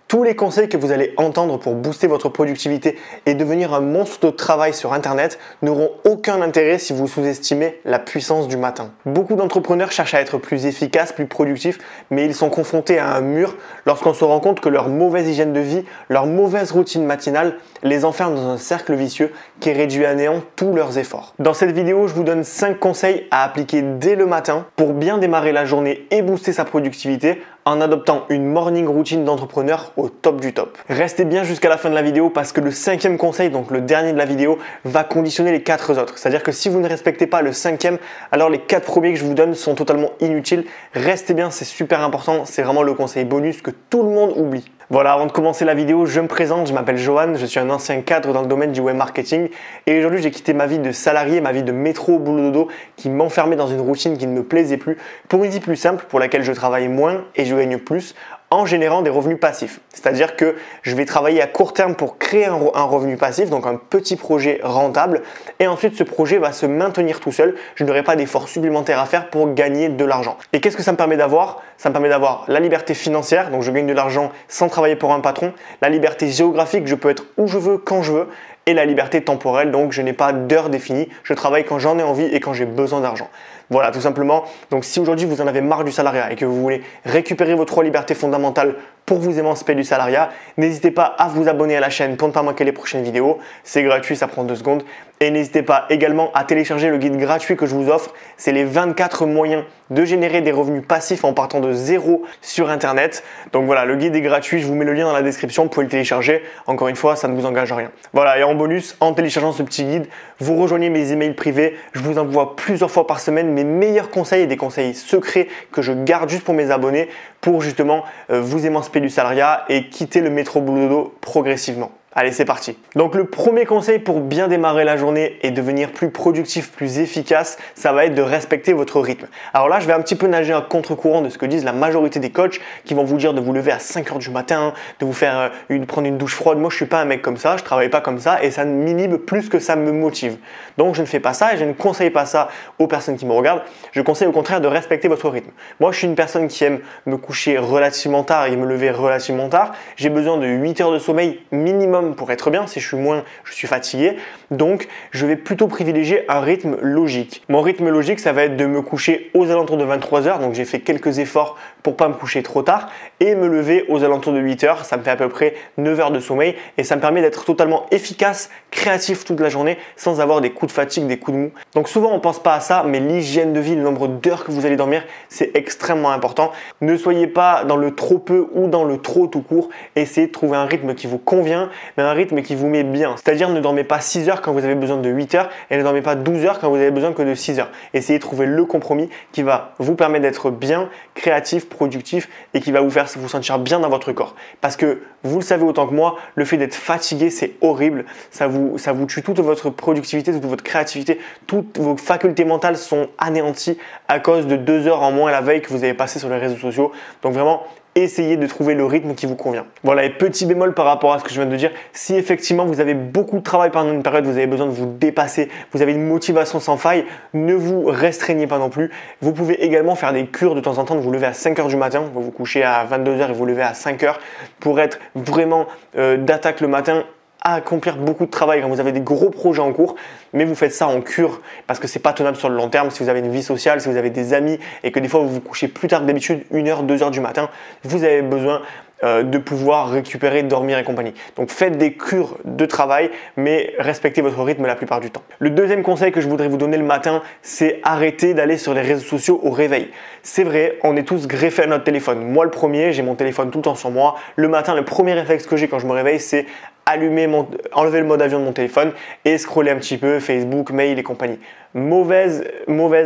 Tous les conseils que vous allez entendre pour booster votre productivité et devenir un monstre de travail sur Internet n'auront aucun intérêt si vous sous-estimez la puissance du matin. Beaucoup d'entrepreneurs cherchent à être plus efficaces, plus productifs, mais ils sont confrontés à un mur lorsqu'on se rend compte que leur mauvaise hygiène de vie, leur mauvaise routine matinale les enferme dans un cercle vicieux qui réduit à néant tous leurs efforts. Dans cette vidéo, je vous donne 5 conseils à appliquer dès le matin pour bien démarrer la journée et booster sa productivité en adoptant une morning routine d'entrepreneur au top du top. Restez bien jusqu'à la fin de la vidéo parce que le 5e conseil, donc le dernier de la vidéo, va conditionner les 4 autres. C'est-à-dire que si vous ne respectez pas le 5e, alors les 4 premiers que je vous donne sont totalement inutiles. Restez bien, c'est super important, c'est vraiment le conseil bonus que tout le monde oublie. Voilà, avant de commencer la vidéo, je me présente, je m'appelle Johan, je suis un ancien cadre dans le domaine du web marketing et aujourd'hui j'ai quitté ma vie de salarié, ma vie de métro au boulot dodo qui m'enfermait dans une routine qui ne me plaisait plus pour une vie plus simple pour laquelle je travaille moins et je gagne plus en générant des revenus passifs. C'est-à-dire que je vais travailler à court terme pour créer un revenu passif, donc un petit projet rentable et ensuite ce projet va se maintenir tout seul, je n'aurai pas d'efforts supplémentaires à faire pour gagner de l'argent. Et qu'est-ce que ça me permet d'avoir? Ça me permet d'avoir la liberté financière, donc je gagne de l'argent sans travailler pour un patron, la liberté géographique, je peux être où je veux, quand je veux, et la liberté temporelle, donc je n'ai pas d'heure définie, je travaille quand j'en ai envie et quand j'ai besoin d'argent. Voilà, tout simplement. Donc si aujourd'hui vous en avez marre du salariat et que vous voulez récupérer vos 3 libertés fondamentales pour vous émanciper du salariat, n'hésitez pas à vous abonner à la chaîne pour ne pas manquer les prochaines vidéos. C'est gratuit, ça prend 2 secondes. Et n'hésitez pas également à télécharger le guide gratuit que je vous offre. C'est les 24 moyens de générer des revenus passifs en partant de zéro sur Internet. Donc voilà, le guide est gratuit, je vous mets le lien dans la description, vous pouvez le télécharger. Encore une fois, ça ne vous engage à rien. Voilà, et en bonus, en téléchargeant ce petit guide, vous rejoignez mes emails privés. Je vous envoie plusieurs fois par semaine mes meilleurs conseils et des conseils secrets que je garde juste pour mes abonnés pour justement vous émanciper du salariat et quitter le métro boulot dodo progressivement. Allez, c'est parti. Donc le premier conseil pour bien démarrer la journée et devenir plus productif, plus efficace, ça va être de respecter votre rythme. Alors là, je vais un petit peu nager à contre-courant de ce que disent la majorité des coachs qui vont vous dire de vous lever à 5 heures du matin, de vous faire prendre une douche froide. Moi, je suis pas un mec comme ça, je travaille pas comme ça et ça m'inhibe plus que ça me motive. Donc je ne fais pas ça et je ne conseille pas ça aux personnes qui me regardent. Je conseille au contraire de respecter votre rythme. Moi, je suis une personne qui aime me coucher relativement tard et me lever relativement tard. J'ai besoin de 8 heures de sommeil minimum pour être bien. Si je suis moins, je suis fatigué. Donc, je vais plutôt privilégier un rythme logique. Mon rythme logique, ça va être de me coucher aux alentours de 23 heures. Donc, j'ai fait quelques efforts pour pas me coucher trop tard et me lever aux alentours de 8 heures. Ça me fait à peu près 9 heures de sommeil et ça me permet d'être totalement efficace, créatif toute la journée sans avoir des coups de fatigue, des coups de mou. Donc, souvent, on pense pas à ça, mais l'hygiène de vie, le nombre d'heures que vous allez dormir, c'est extrêmement important. Ne soyez pas dans le trop peu ou dans le trop tout court. Essayez de trouver un rythme qui vous convient, mais un rythme qui vous met bien. C'est-à-dire ne dormez pas 6 heures quand vous avez besoin de 8 heures et ne dormez pas 12 heures quand vous avez besoin que de 6 heures. Essayez de trouver le compromis qui va vous permettre d'être bien, créatif, productif et qui va vous faire vous sentir bien dans votre corps. Parce que vous le savez autant que moi, le fait d'être fatigué, c'est horrible. Ça vous tue toute votre productivité, toute votre créativité, toutes vos facultés mentales sont anéanties à cause de 2 heures en moins la veille que vous avez passé sur les réseaux sociaux. Donc vraiment, essayez de trouver le rythme qui vous convient. Voilà, et petit bémol par rapport à ce que je viens de dire, si effectivement vous avez beaucoup de travail pendant une période, vous avez besoin de vous dépasser, vous avez une motivation sans faille, ne vous restreignez pas non plus. Vous pouvez également faire des cures de temps en temps, de vous lever à 5 heures du matin, vous vous couchez à 22 heures et vous levez à 5 heures pour être vraiment d'attaque le matin, à accomplir beaucoup de travail quand vous avez des gros projets en cours, mais vous faites ça en cure parce que c'est pas tenable sur le long terme. Si vous avez une vie sociale, si vous avez des amis et que des fois vous vous couchez plus tard que d'habitude, 1 heure, 2 heures du matin, vous avez besoin de pouvoir récupérer, dormir et compagnie. Donc faites des cures de travail, mais respectez votre rythme la plupart du temps. Le deuxième conseil que je voudrais vous donner le matin, c'est arrêter d'aller sur les réseaux sociaux au réveil. C'est vrai, on est tous greffés à notre téléphone. Moi le premier, j'ai mon téléphone tout le temps sur moi. Le matin, le premier réflexe que j'ai quand je me réveille, c'est enlever le mode avion de mon téléphone et scroller un petit peu Facebook, mail et compagnie. Mauvaise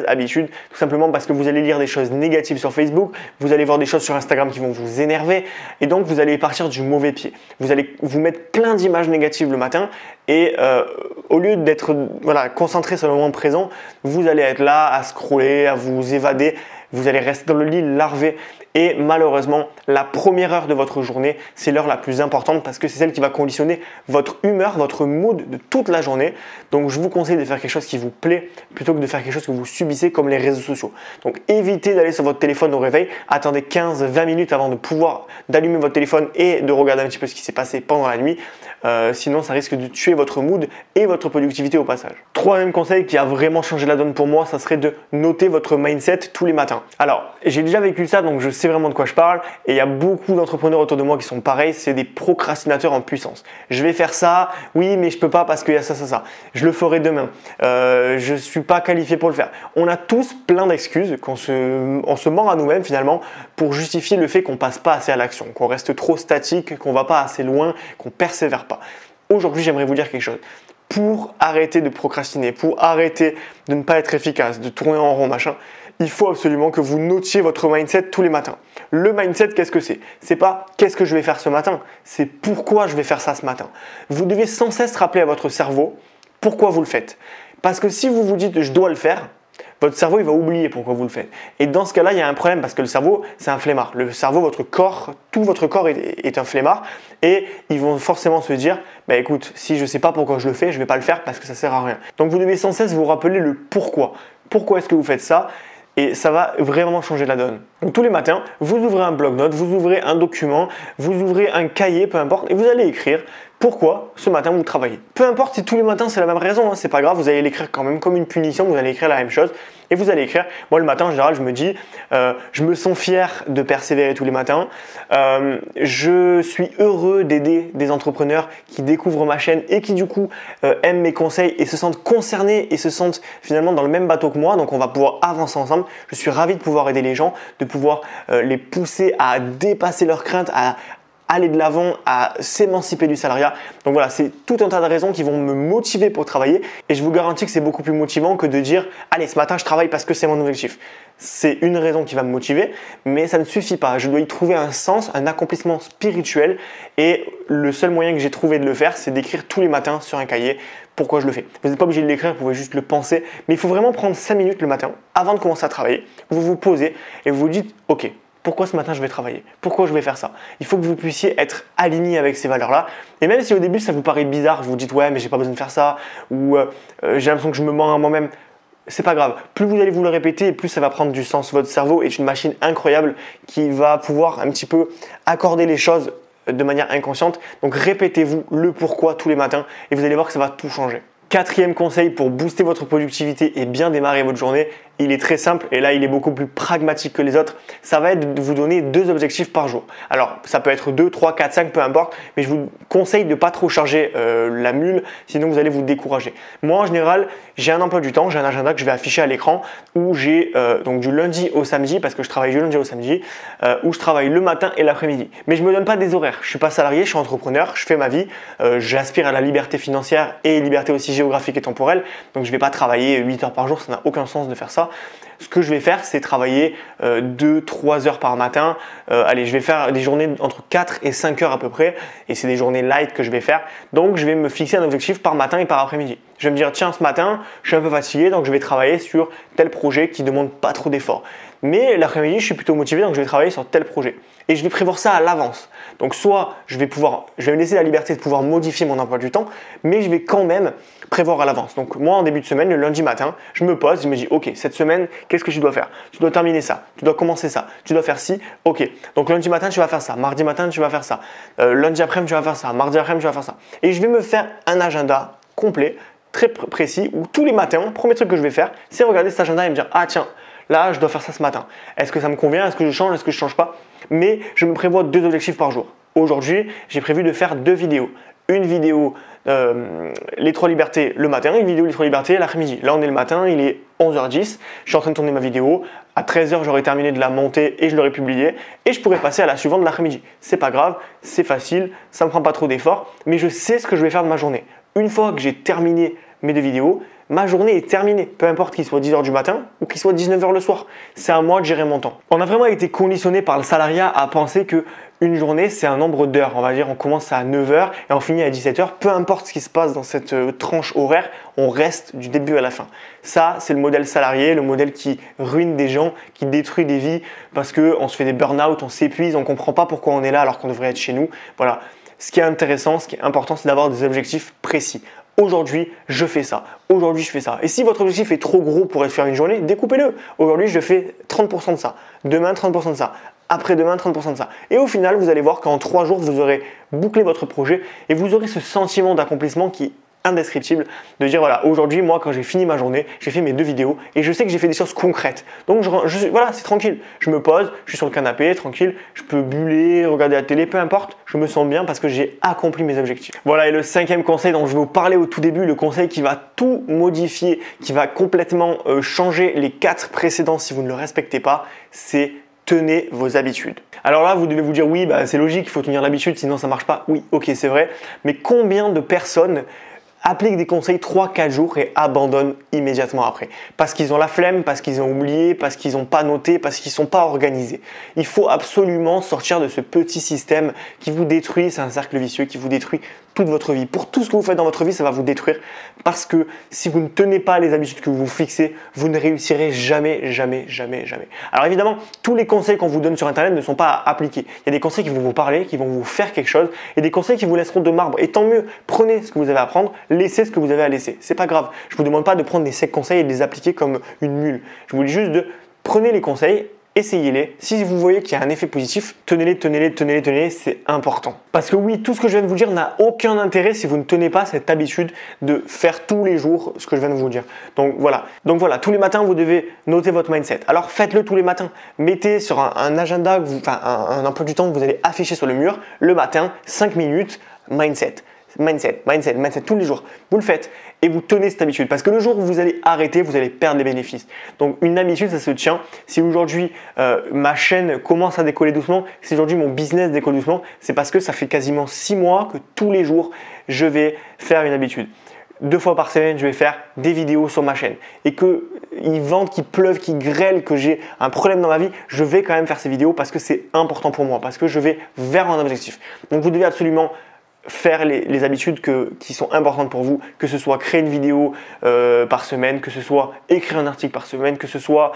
habitude, tout simplement parce que vous allez lire des choses négatives sur Facebook, vous allez voir des choses sur Instagram qui vont vous énerver et donc vous allez partir du mauvais pied. Vous allez vous mettre plein d'images négatives le matin et au lieu d'être concentré sur le moment présent, vous allez être là à scroller, à vous évader. Vous allez rester dans le lit larvé Et malheureusement, la première heure de votre journée, c'est l'heure la plus importante parce que c'est celle qui va conditionner votre humeur, votre mood de toute la journée. Donc je vous conseille de faire quelque chose qui vous plaît plutôt que de faire quelque chose que vous subissez comme les réseaux sociaux. Donc évitez d'aller sur votre téléphone au réveil, attendez 15-20 minutes avant de pouvoir d'allumer votre téléphone et de regarder un petit peu ce qui s'est passé pendant la nuit. Sinon, ça risque de tuer votre mood et votre productivité au passage. Troisième conseil qui a vraiment changé la donne pour moi, ça serait de noter votre mindset tous les matins. Alors, j'ai déjà vécu ça, donc je sais vraiment de quoi je parle. Et il y a beaucoup d'entrepreneurs autour de moi qui sont pareils, c'est des procrastinateurs en puissance. Je vais faire ça, oui, mais je peux pas parce qu'il y a ça. Je le ferai demain. Je suis pas qualifié pour le faire. On a tous plein d'excuses on se ment à nous-mêmes finalement pour justifier le fait qu'on passe pas assez à l'action, qu'on reste trop statique, qu'on va pas assez loin, qu'on persévère pas. Aujourd'hui, j'aimerais vous dire quelque chose. Pour arrêter de procrastiner, pour arrêter de ne pas être efficace, de tourner en rond, machin, il faut absolument que vous notiez votre mindset tous les matins. Le mindset, qu'est-ce que c'est? C'est pas qu'est-ce que je vais faire ce matin, c'est pourquoi je vais faire ça ce matin. Vous devez sans cesse rappeler à votre cerveau pourquoi vous le faites. Parce que si vous vous dites je dois le faire, votre cerveau il va oublier pourquoi vous le faites. Et dans ce cas-là, il y a un problème parce que le cerveau, c'est un flemmard. Le cerveau, votre corps, tout votre corps est un flemmard et ils vont forcément se dire bah écoute, si je ne sais pas pourquoi je le fais, je ne vais pas le faire parce que ça ne sert à rien. Donc vous devez sans cesse vous rappeler le pourquoi. Pourquoi est-ce que vous faites ça? Et ça va vraiment changer la donne. Donc tous les matins, vous ouvrez un bloc-notes, vous ouvrez un document, vous ouvrez un cahier, peu importe, et vous allez écrire pourquoi ce matin vous travaillez. Peu importe si tous les matins c'est la même raison, hein, c'est pas grave, vous allez l'écrire quand même comme une punition, vous allez écrire la même chose et vous allez écrire. Moi le matin en général je me dis, je me sens fier de persévérer tous les matins, je suis heureux d'aider des entrepreneurs qui découvrent ma chaîne et qui du coup aiment mes conseils et se sentent concernés et se sentent finalement dans le même bateau que moi, donc on va pouvoir avancer ensemble. Je suis ravi de pouvoir aider les gens, de pouvoir les pousser à dépasser leurs craintes, à aller de l'avant, à s'émanciper du salariat. Donc voilà, c'est tout un tas de raisons qui vont me motiver pour travailler et je vous garantis que c'est beaucoup plus motivant que de dire « Allez, ce matin, je travaille parce que c'est mon objectif ». C'est une raison qui va me motiver, mais ça ne suffit pas. Je dois y trouver un sens, un accomplissement spirituel et le seul moyen que j'ai trouvé de le faire, c'est d'écrire tous les matins sur un cahier pourquoi je le fais. Vous n'êtes pas obligé de l'écrire, vous pouvez juste le penser, mais il faut vraiment prendre 5 minutes le matin avant de commencer à travailler. Vous vous posez et vous vous dites « Ok, pourquoi ce matin je vais travailler? Pourquoi je vais faire ça ?» Il faut que vous puissiez être aligné avec ces valeurs-là. Et même si au début ça vous paraît bizarre, vous vous dites ouais mais j'ai pas besoin de faire ça ou j'ai l'impression que je me mens à moi-même, c'est pas grave. Plus vous allez vous le répéter, plus ça va prendre du sens. Votre cerveau est une machine incroyable qui va pouvoir un petit peu accorder les choses de manière inconsciente. Donc répétez-vous le pourquoi tous les matins et vous allez voir que ça va tout changer. Quatrième conseil pour booster votre productivité et bien démarrer votre journée, il est très simple et là il est beaucoup plus pragmatique que les autres. Ça va être de vous donner 2 objectifs par jour. Alors ça peut être 2, 3, 4, 5, peu importe, mais je vous conseille de ne pas trop charger la mule, sinon vous allez vous décourager. Moi en général, j'ai un emploi du temps, j'ai un agenda que je vais afficher à l'écran où j'ai donc du lundi au samedi, parce que je travaille du lundi au samedi, où je travaille le matin et l'après-midi. Mais je ne me donne pas des horaires, je ne suis pas salarié, je suis entrepreneur, je fais ma vie, j'aspire à la liberté financière et liberté aussi géographique et temporelle, donc je ne vais pas travailler 8 heures par jour, ça n'a aucun sens de faire ça. Ce que je vais faire, c'est travailler 2-3 heures par matin. Allez, je vais faire des journées entre 4 et 5 heures à peu près. Et c'est des journées light que je vais faire. Donc, je vais me fixer un objectif par matin et par après-midi. Je vais me dire, tiens, ce matin, je suis un peu fatigué, donc je vais travailler sur tel projet qui ne demande pas trop d'efforts. Mais l'après-midi, je suis plutôt motivé, donc je vais travailler sur tel projet. Et je vais prévoir ça à l'avance. Donc, soit je vais me laisser la liberté de pouvoir modifier mon emploi du temps, mais je vais quand même prévoir à l'avance. Donc, moi, en début de semaine, le lundi matin, je me pose, je me dis, ok, cette semaine, qu'est-ce que tu dois faire? Tu dois terminer ça, tu dois commencer ça, tu dois faire ci, ok. Donc, lundi matin, tu vas faire ça, mardi matin, tu vas faire ça, lundi après-midi, tu vas faire ça, mardi après-midi, tu vas faire ça. Et je vais me faire un agenda complet, très précis, où tous les matins, premier truc que je vais faire, c'est regarder cet agenda et me dire, ah tiens, là, je dois faire ça ce matin. Est-ce que ça me convient? Est-ce que je change? Est-ce que je ne change pas? Mais je me prévois 2 objectifs par jour. Aujourd'hui, j'ai prévu de faire 2 vidéos. Une vidéo les 3 libertés le matin, une vidéo les 3 libertés l'après-midi. Là, on est le matin, il est 11h10. Je suis en train de tourner ma vidéo. À 13h, j'aurai terminé de la monter et je l'aurai publiée. Et je pourrai passer à la suivante de l'après-midi. C'est pas grave, c'est facile, ça ne me prend pas trop d'efforts, mais je sais ce que je vais faire de ma journée. Une fois que j'ai terminé mes 2 vidéos, ma journée est terminée. Peu importe qu'il soit 10 h du matin ou qu'il soit 19 h le soir. C'est à moi de gérer mon temps. On a vraiment été conditionné par le salariat à penser que une journée, c'est un nombre d'heures. On va dire, on commence à 9 h et on finit à 17 h. Peu importe ce qui se passe dans cette tranche horaire, on reste du début à la fin. Ça, c'est le modèle salarié, le modèle qui ruine des gens, qui détruit des vies parce qu'on se fait des burn-out, on s'épuise, on ne comprend pas pourquoi on est là alors qu'on devrait être chez nous. Voilà. Ce qui est intéressant, ce qui est important, c'est d'avoir des objectifs précis. Aujourd'hui, je fais ça. Aujourd'hui, je fais ça. Et si votre objectif est trop gros pour faire une journée, découpez-le. Aujourd'hui, je fais 30% de ça. Demain, 30% de ça. Après-demain, 30% de ça. Et au final, vous allez voir qu'en 3 jours, vous aurez bouclé votre projet et vous aurez ce sentiment d'accomplissement qui est indescriptible de dire voilà, aujourd'hui, moi, quand j'ai fini ma journée, j'ai fait mes 2 vidéos et je sais que j'ai fait des choses concrètes. Donc, voilà, c'est tranquille. Je me pose, je suis sur le canapé, tranquille, je peux buller, regarder la télé, peu importe. Je me sens bien parce que j'ai accompli mes objectifs. Voilà, et le 5e conseil dont je vais vous parler au tout début, le conseil qui va tout modifier, qui va complètement changer les 4 précédents si vous ne le respectez pas, c'est tenez vos habitudes. Alors là, vous devez vous dire oui, c'est logique, il faut tenir l'habitude, sinon ça ne marche pas. Oui, ok, c'est vrai. Mais combien de personnes appliquent des conseils 3-4 jours et abandonnent immédiatement après? Parce qu'ils ont la flemme, parce qu'ils ont oublié, parce qu'ils n'ont pas noté, parce qu'ils ne sont pas organisés. Il faut absolument sortir de ce petit système qui vous détruit, c'est un cercle vicieux qui vous détruit toute votre vie. Pour tout ce que vous faites dans votre vie, ça va vous détruire parce que si vous ne tenez pas les habitudes que vous vous fixez, vous ne réussirez jamais, jamais, jamais, jamais. Alors évidemment, tous les conseils qu'on vous donne sur Internet ne sont pas à appliquer. Il y a des conseils qui vont vous parler, qui vont vous faire quelque chose et des conseils qui vous laisseront de marbre. Et tant mieux, prenez ce que vous avez à prendre, laissez ce que vous avez à laisser. C'est pas grave. Je vous demande pas de prendre des secs conseils et de les appliquer comme une mule. Je vous dis juste de prenez les conseils, essayez-les. Si vous voyez qu'il y a un effet positif, tenez-les, tenez-les, tenez-les, tenez-les, c'est important. Parce que oui, tout ce que je viens de vous dire n'a aucun intérêt si vous ne tenez pas cette habitude de faire tous les jours ce que je viens de vous dire. Donc voilà, tous les matins, vous devez noter votre mindset. Alors faites-le tous les matins. Mettez sur un agenda, un emploi du temps que vous allez afficher sur le mur, le matin, 5 minutes, mindset. Mindset, tous les jours. Vous le faites et vous tenez cette habitude parce que le jour où vous allez arrêter, vous allez perdre les bénéfices. Donc une habitude, ça se tient. Si aujourd'hui ma chaîne commence à décoller doucement, si aujourd'hui mon business décolle doucement, c'est parce que ça fait quasiment 6 mois que tous les jours, je vais faire une habitude. 2 fois par semaine, je vais faire des vidéos sur ma chaîne. Et qu'il vente, qu'il pleuve, qu'il grêle, que j'ai un problème dans ma vie, je vais quand même faire ces vidéos parce que c'est important pour moi, parce que je vais vers mon objectif. Donc vous devez absolument faire les habitudes qui sont importantes pour vous, que ce soit créer une vidéo par semaine, que ce soit écrire un article par semaine, que ce soit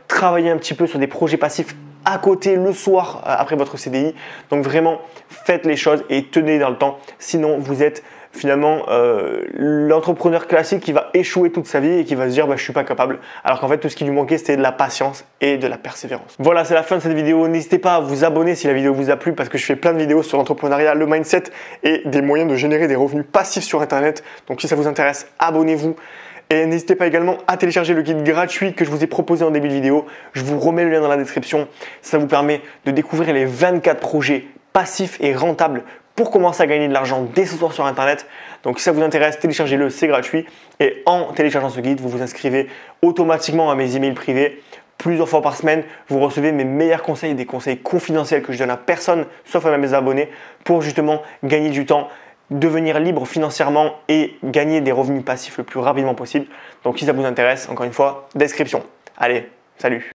travailler un petit peu sur des projets passifs à côté le soir après votre CDI. Donc vraiment, faites les choses et tenez dans le temps. Sinon, vous êtes finalement l'entrepreneur classique qui va échouer toute sa vie et qui va se dire je ne suis pas capable, alors qu'en fait tout ce qui lui manquait c'était de la patience et de la persévérance. Voilà, c'est la fin de cette vidéo. N'hésitez pas à vous abonner si la vidéo vous a plu parce que je fais plein de vidéos sur l'entrepreneuriat, le mindset et des moyens de générer des revenus passifs sur Internet. Donc si ça vous intéresse, abonnez-vous. Et n'hésitez pas également à télécharger le guide gratuit que je vous ai proposé en début de vidéo. Je vous remets le lien dans la description. Ça vous permet de découvrir les 24 projets passifs et rentables pour commencer à gagner de l'argent dès ce soir sur Internet. Donc si ça vous intéresse, téléchargez-le, c'est gratuit. Et en téléchargeant ce guide, vous vous inscrivez automatiquement à mes emails privés. Plusieurs fois par semaine, vous recevez mes meilleurs conseils, des conseils confidentiels que je donne à personne, sauf à mes abonnés, pour justement gagner du temps, devenir libre financièrement et gagner des revenus passifs le plus rapidement possible. Donc si ça vous intéresse, encore une fois, description. Allez, salut!